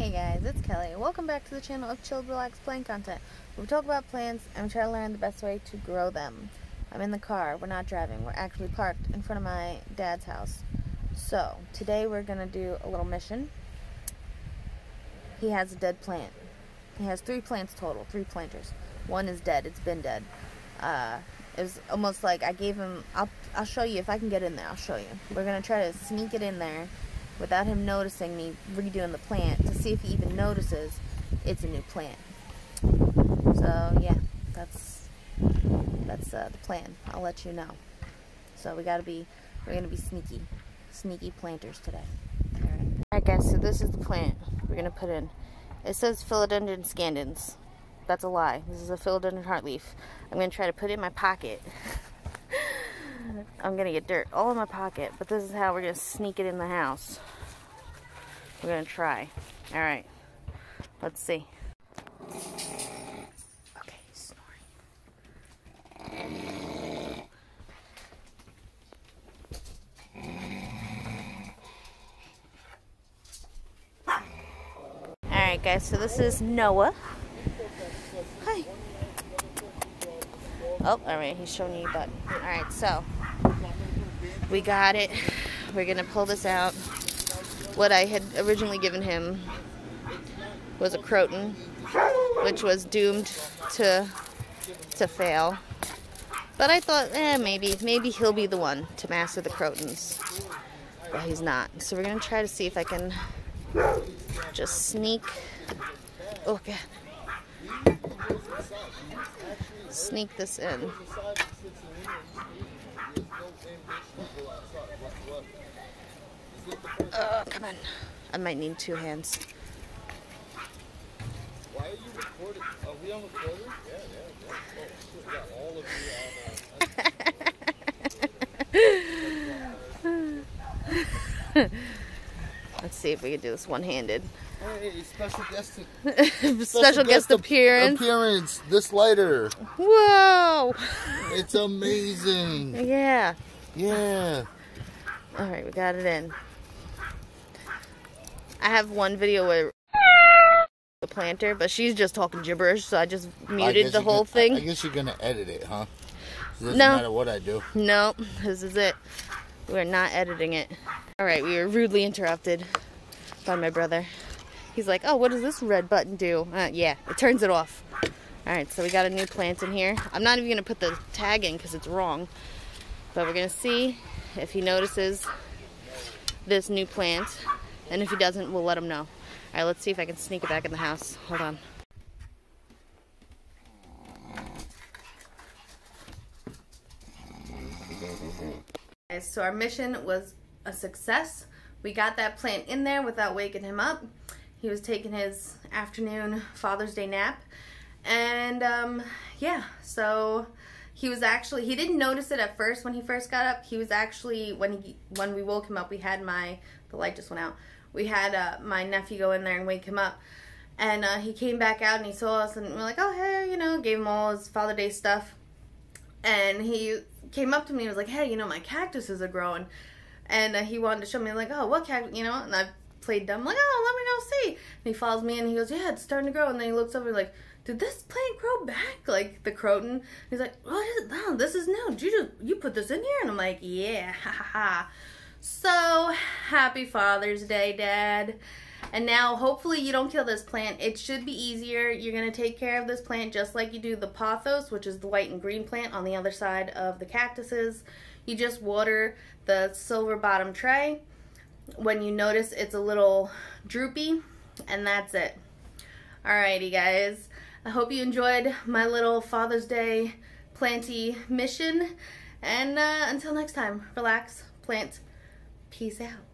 Hey guys, it's Kelly. Welcome back to the channel of chilled, relaxed plant content. We talk about plants and we try to learn the best way to grow them. I'm in the car. We're not driving. We're actually parked in front of my dad's house. So, today we're going to do a little mission. He has a dead plant. He has 3 plants total, 3 planters. One is dead. It's been dead. It was almost like I gave him... I'll show you if I can get in there. I'll show you. We're going to try to sneak it in there without him noticing me redoing the plant to see if he even notices it's a new plant. So yeah, that's the plan. I'll let you know. So we're gonna be sneaky planters today. Alright guys, so this is the plant we're gonna put in. It says philodendron scandens. That's a lie. This is a philodendron heartleaf. I'm gonna try to put it in my pocket. I'm gonna get dirt all in my pocket, but this is how we're gonna sneak it in the house. We're gonna try. Alright, let's see. Okay, he's snoring. Alright guys, so this is Noah. Hi. Oh, alright, he's showing you your butt. Alright, so we got it. We're gonna pull this out. What I had originally given him was a croton, which was doomed to fail. But I thought, maybe he'll be the one to master the crotons. But he's not. So we're gonna try to see if I can just sneak. Oh god. Sneak this in. Oh, come on. I might need 2 hands. Why are you recording? Are we on recording? Yeah. Oh, all of you on Let's see if we can do this one-handed. Hey, special guest special guest appearance. This lighter. Whoa! It's amazing. Yeah. Yeah. Alright, we got it in. I have one video where the planter, but she's just talking gibberish, so I just muted the whole thing. I guess you're gonna edit it, huh? It doesn't No. matter what I do. No, this is it. We're not editing it. Alright, we were rudely interrupted by my brother. He's like, oh, what does this red button do? Yeah, it turns it off. Alright, so we got a new plant in here. I'm not even going to put the tag in because it's wrong. But we're going to see if he notices this new plant. And if he doesn't, we'll let him know. Alright, let's see if I can sneak it back in the house. Hold on. Okay, so our mission was a success. We got that plant in there without waking him up. He was taking his afternoon Father's Day nap. And yeah, so he didn't notice it at first when he first got up. He was actually, when we woke him up, we had the light just went out. We had my nephew go in there and wake him up. And he came back out and he saw us and we're like, oh, hey, gave him all his Father's Day stuff. And he came up to me and was like, hey, my cactuses are growing. And he wanted to show me, like, oh, what cactus, and I played dumb, like, oh, let me go see. And he follows me and he goes, yeah, it's starting to grow. And then he looks over like, did this plant grow back? Like, the croton. And he's like, what is it? Oh, this is new. Did you put this in here? And I'm like, yeah, ha ha ha. So, happy Father's Day, Dad. And now, hopefully you don't kill this plant. It should be easier. You're going to take care of this plant just like you do the pothos, which is the white and green plant on the other side of the cactuses. You just water the silver bottom tray when you notice it's a little droopy, and that's it. Alrighty guys, I hope you enjoyed my little Father's Day planty mission, and until next time, relax, plant, peace out.